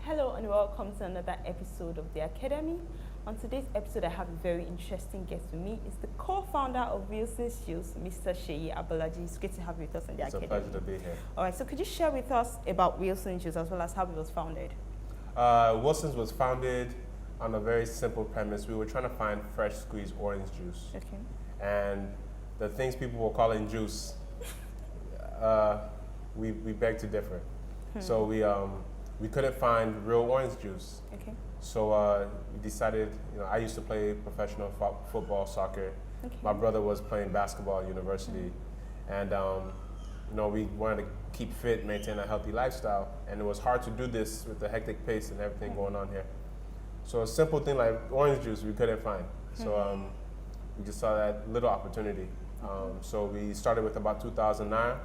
Hello and welcome to another episode of the Academy. On today's episode, I have a very interesting guest with me. It's the co-founder of Wilson's Juice, Mr. Seyi Abolaji. It's great to have you with us on the Academy. It's a pleasure to be here. All right, so could you share with us about Wilson's Juice as well as how it was founded? Wilson's was founded on a very simple premise. We were trying to find fresh squeezed orange juice. Okay. And the things people were calling juice, we beg to differ. So we couldn't find real orange juice. Okay. So we decided, I used to play professional football, soccer. Okay. My brother was playing basketball at university. And we wanted to keep fit, maintain a healthy lifestyle. And it was hard to do this with the hectic pace and everything going on here. So a simple thing like orange juice we couldn't find. So we just saw that little opportunity. So we started with about 2,000 naira,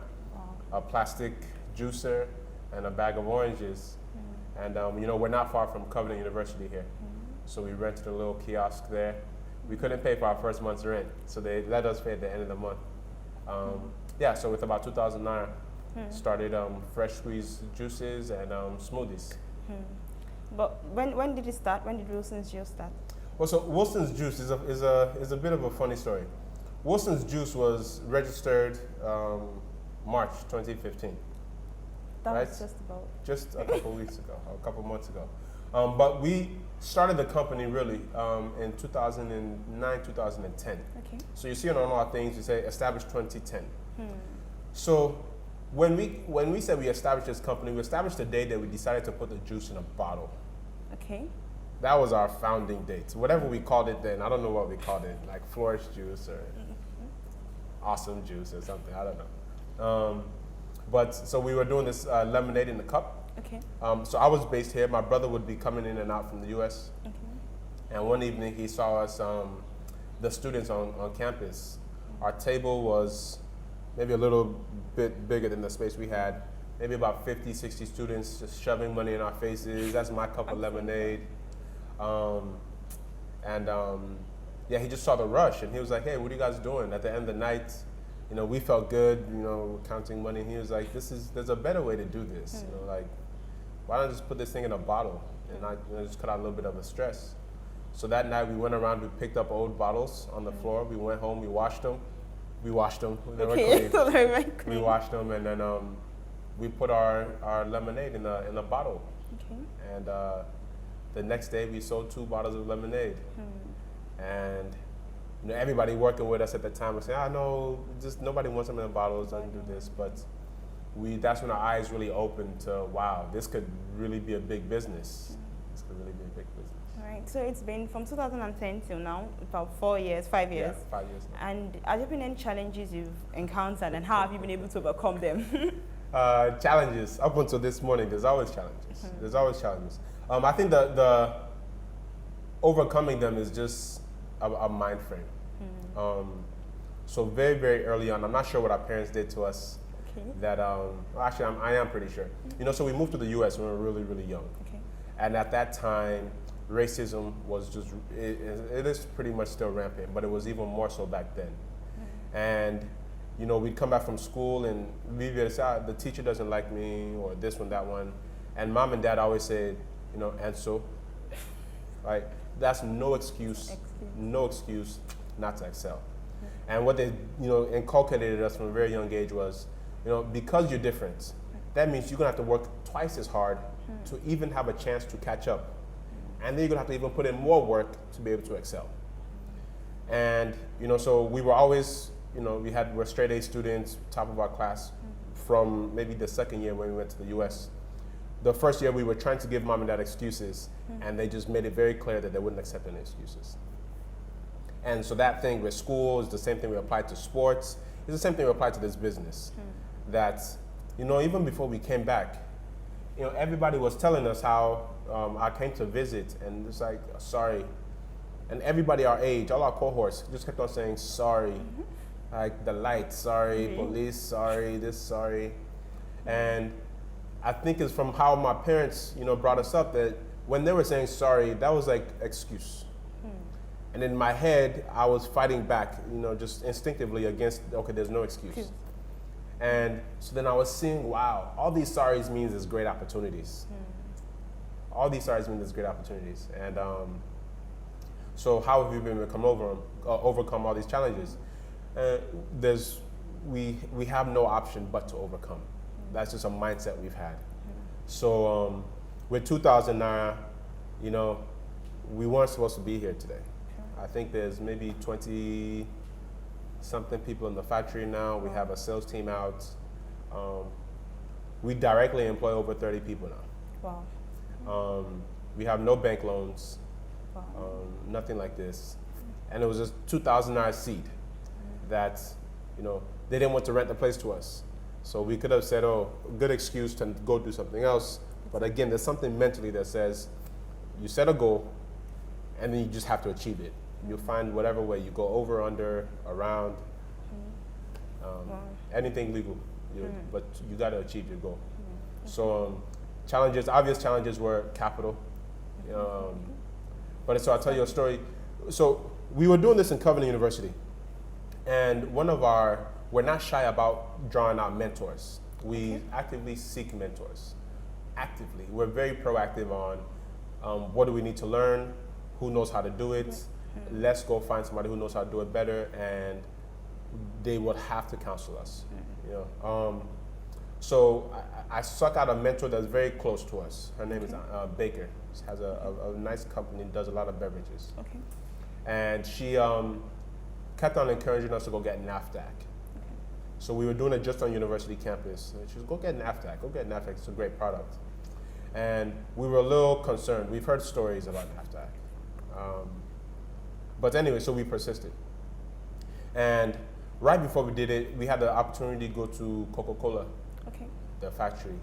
a plastic juicer, and a bag of oranges. And we're not far from Covenant University here. So we rented a little kiosk there. We couldn't pay for our first month's rent, so they let us pay at the end of the month. So with about 2,000 naira, started fresh squeezed juices and smoothies. But when did it start? When did Wilson's Juice start? Well, so Wilson's Juice is a bit of a funny story. Wilson's Juice was registered March 2015. That right? was Just a couple weeks ago, a couple months ago. But we started the company really in 2009, 2010. Okay. So you see on all our things, we say established 2010. So when we said we established this company, we established the day that we decided to put the juice in a bottle. Okay. That was our founding date. Whatever we called it then, I don't know what we called it, like Flourish Juice or Awesome Juice or something, I don't know. But so we were doing this lemonade in the cup. Okay. So I was based here. My brother would be coming in and out from the U.S. Okay. And one evening he saw us, the students on campus. Our table was maybe a little bit bigger than the space we had. Maybe about 50, 60 students just shoving money in our faces. That's my cup of lemonade. He just saw the rush and he was like, hey, what are you guys doing? At the end of the night, we felt good, counting money. And he was like, there's a better way to do this. Why don't I just put this thing in a bottle and I just cut out a little bit of the stress. So that night we went around, we picked up old bottles on the floor. We went home, we washed them. They were clean. So they're very clean. We washed them and then we put our lemonade in a bottle. Okay. And the next day we sold 2 bottles of lemonade. And everybody working with us at the time was saying, I know, just nobody wants them in the bottles, doesn't do this. But that's when our eyes really opened to, wow, this could really be a big business. This could really be a big business. All right, so it's been from 2010 till now, about 4 years, 5 years. Yeah, 5 years now. And have there been any challenges you've encountered and how have you been able to overcome them? Challenges, up until this morning, there's always challenges. There's always challenges. I think the overcoming them is just a mind frame. So very, very early on, I'm not sure what our parents did to us. Okay. That actually, I am pretty sure. So we moved to the U.S. when we were really, really young. Okay. And at that time, racism was just, it is pretty much still rampant, but it was even more so back then. And, we'd come back from school and we'd be say, the teacher doesn't like me or this one, that one. And mom and dad always said, and so, right? That's no excuse not to excel. And what they, inculcated us from a very young age was, because you're different, that means you're gonna have to work twice as hard to even have a chance to catch up. And then you're gonna have to even put in more work to be able to excel. And, so we were always, we're straight A students, top of our class, from maybe the second year when we went to the US. The first year we were trying to give mom and dad excuses, and they just made it very clear that they wouldn't accept any excuses. And so that thing with school is the same thing we applied to sports. It's the same thing we applied to this business. That, even before we came back, everybody was telling us how I came to visit, and it's like, sorry. And everybody our age, all our cohorts, just kept on saying sorry. Like the light, sorry, police, sorry, this, sorry. And I think it's from how my parents, brought us up that when they were saying sorry, that was like excuse. And in my head, I was fighting back, just instinctively against, okay, there's no excuse. And so then I was seeing, wow, all these sorries means there's great opportunities. All these sorries mean there's great opportunities. And so how have you been able to overcome all these challenges? We have no option but to overcome. That's just a mindset we've had. So with 2,000 Naira, we weren't supposed to be here today. I think there's maybe 20 something people in the factory now. We have a sales team out. We directly employ over 30 people now. Wow. We have no bank loans, Wow. nothing like this. And it was just 2,000 Naira seed that, they didn't want to rent the place to us. So we could have said, oh, good excuse to go do something else. But again, there's something mentally that says you set a goal and then you just have to achieve it. You'll find whatever way you go, over, under, around, anything legal, but you got to achieve your goal. So obvious challenges were capital. But so I'll tell you a story. So we were doing this in Covenant University, and we're not shy about drawing out mentors. We actively seek mentors. Actively. We're very proactive on what do we need to learn, who knows how to do it. Let's go find somebody who knows how to do it better, and they would have to counsel us. So I sought out a mentor that's very close to us. Her name is Baker. She has a nice company, does a lot of beverages. Okay. And she kept on encouraging us to go get NAFDAC. So we were doing it just on university campus. And she was, go get NAFDAC, it's a great product. And we were a little concerned. We've heard stories about NAFDAC. But anyway, so we persisted. And right before we did it, we had the opportunity to go to Coca-Cola, the factory.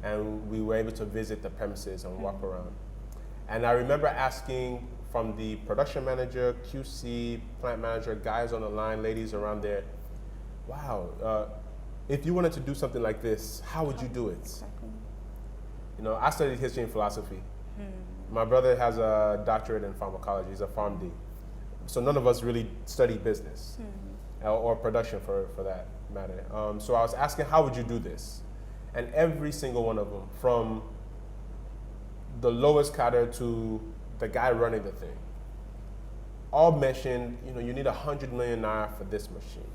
And we were able to visit the premises and walk around. And I remember asking from the production manager, QC, plant manager, guys on the line, ladies around there, wow, if you wanted to do something like this, how would you do it? Exactly. I studied history and philosophy. My brother has a doctorate in pharmacology. He's a PharmD. So none of us really studied business or production for that matter. So I was asking, how would you do this? And every single one of them, from the lowest cadre to the guy running the thing, all mentioned, you need 100 million Naira for this machine.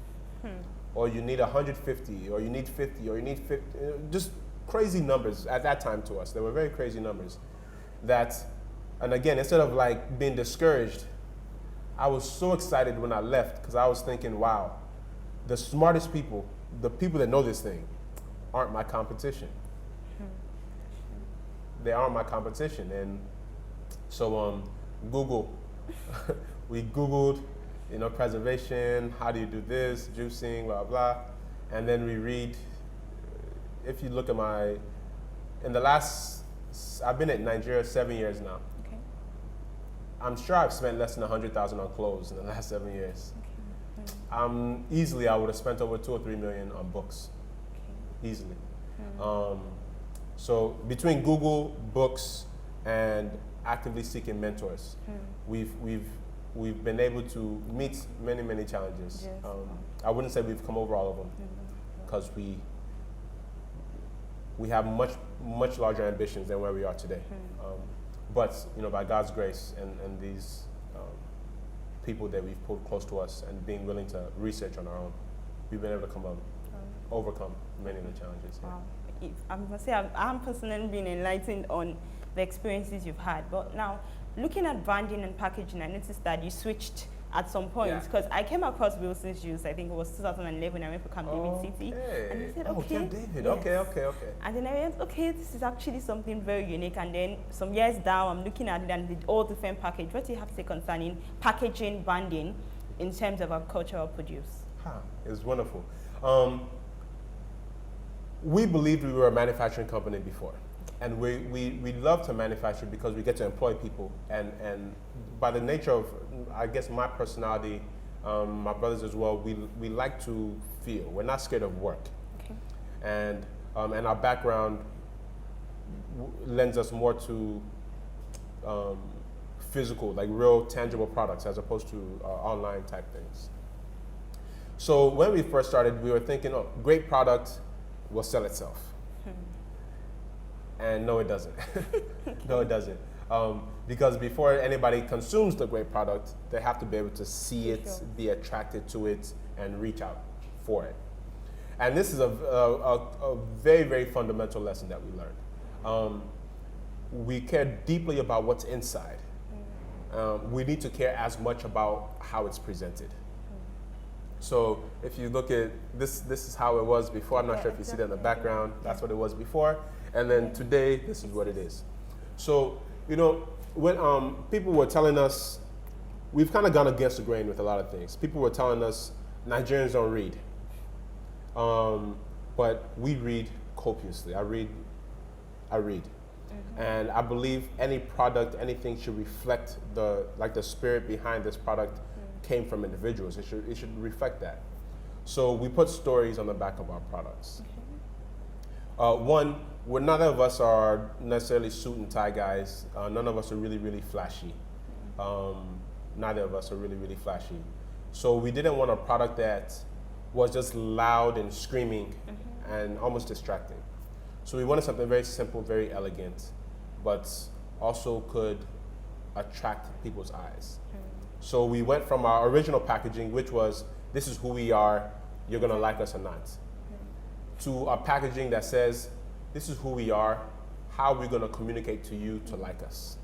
Or you need 150, or you need 50, or you need 50, just crazy numbers at that time to us. They were very crazy numbers. And again, instead of like being discouraged, I was so excited when I left because I was thinking, wow, the smartest people, the people that know this thing, aren't my competition. They aren't my competition. And so Google, we Googled, preservation, how do you do this, juicing, blah, blah. And then we read, if you look at I've been at Nigeria 7 years now. Okay. I'm sure I've spent less than 100,000 on clothes in the last 7 years. Easily, I would have spent over 2 or 3 million on books. Easily. So between Google, books, and actively seeking mentors, we've been able to meet many, many challenges. Yes. I wouldn't say we've come over all of them because we have much larger ambitions than where we are today. But by God's grace and these people that we've pulled close to us and being willing to research on our own, we've been able to overcome many of the challenges. Wow. I must say, I'm personally been enlightened on the experiences you've had. But now, looking at branding and packaging, I noticed that you switched at some point because I came across Wilson's Juice. I think it was 2011. I went to Camp David City, and I said, okay, Camp David. Yes. Okay. And then I went, okay, this is actually something very unique. And then some years down, I'm looking at it and the all different package. What do you have to say concerning packaging, branding, in terms of agricultural produce? It's wonderful. We believed we were a manufacturing company before. And we love to manufacture because we get to employ people. And by the nature of, I guess, my personality, my brothers as well, we like to feel. We're not scared of work. Okay. And our background lends us more to physical, like real tangible products as opposed to online type things. So when we first started, we were thinking, oh, great product will sell itself. And no, it doesn't. No, it doesn't. Because before anybody consumes the great product, they have to be able to see it, be attracted to it, and reach out for it. And this is a very, very fundamental lesson that we learned. We care deeply about what's inside. We need to care as much about how it's presented. So if you look at this is how it was before. I'm not sure if you see that in the background. That's what it was before. And then today, this is what it is. So, when people were telling us, we've kind of gone against the grain with a lot of things. People were telling us Nigerians don't read. But we read copiously. I read. And I believe any product, anything should reflect the spirit behind this product came from individuals. It should reflect that. So we put stories on the back of our products. One, none of us are necessarily suit and tie guys. None of us are really, really flashy. Neither of us are really, really flashy. So we didn't want a product that was just loud and screaming and almost distracting. So we wanted something very simple, very elegant, but also could attract people's eyes. So we went from our original packaging, which was, this is who we are, you're gonna like us or not, to a packaging that says, this is who we are, how are we gonna communicate to you to like us,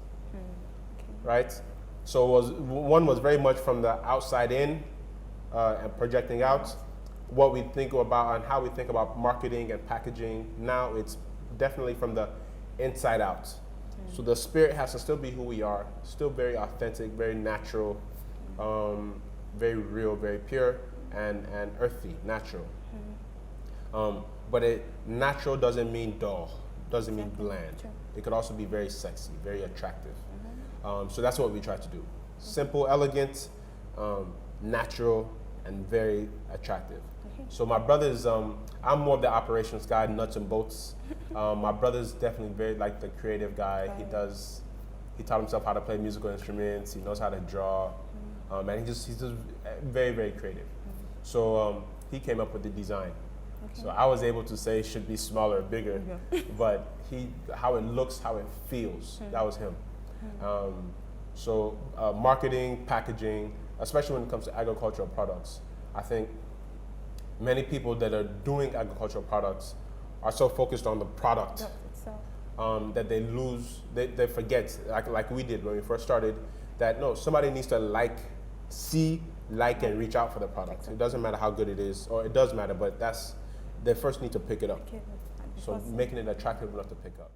right? So one was very much from the outside in and projecting out, what we think about and how we think about marketing and packaging. Now it's definitely from the inside out. So the spirit has to still be who we are, still very authentic, very natural, very real, very pure, and earthy, natural. But natural doesn't mean dull, doesn't mean bland. It could also be very sexy, very attractive. So that's what we try to do. Simple, elegant, natural, and very attractive. So my brother's, I'm more of the operations guy, nuts and bolts. My brother's definitely very like the creative guy. He taught himself how to play musical instruments. He knows how to draw, and he's just very, very creative. So he came up with the design. So I was able to say it should be smaller, bigger, but how it looks, how it feels, that was him. So marketing, packaging, especially when it comes to agricultural products, I think many people that are doing agricultural products are so focused on the product that they lose, they forget, like we did when we first started, that no, somebody needs to see, and reach out for the product. It doesn't matter how good it is, or it does matter, but they first need to pick it up. So making it attractive enough to pick up.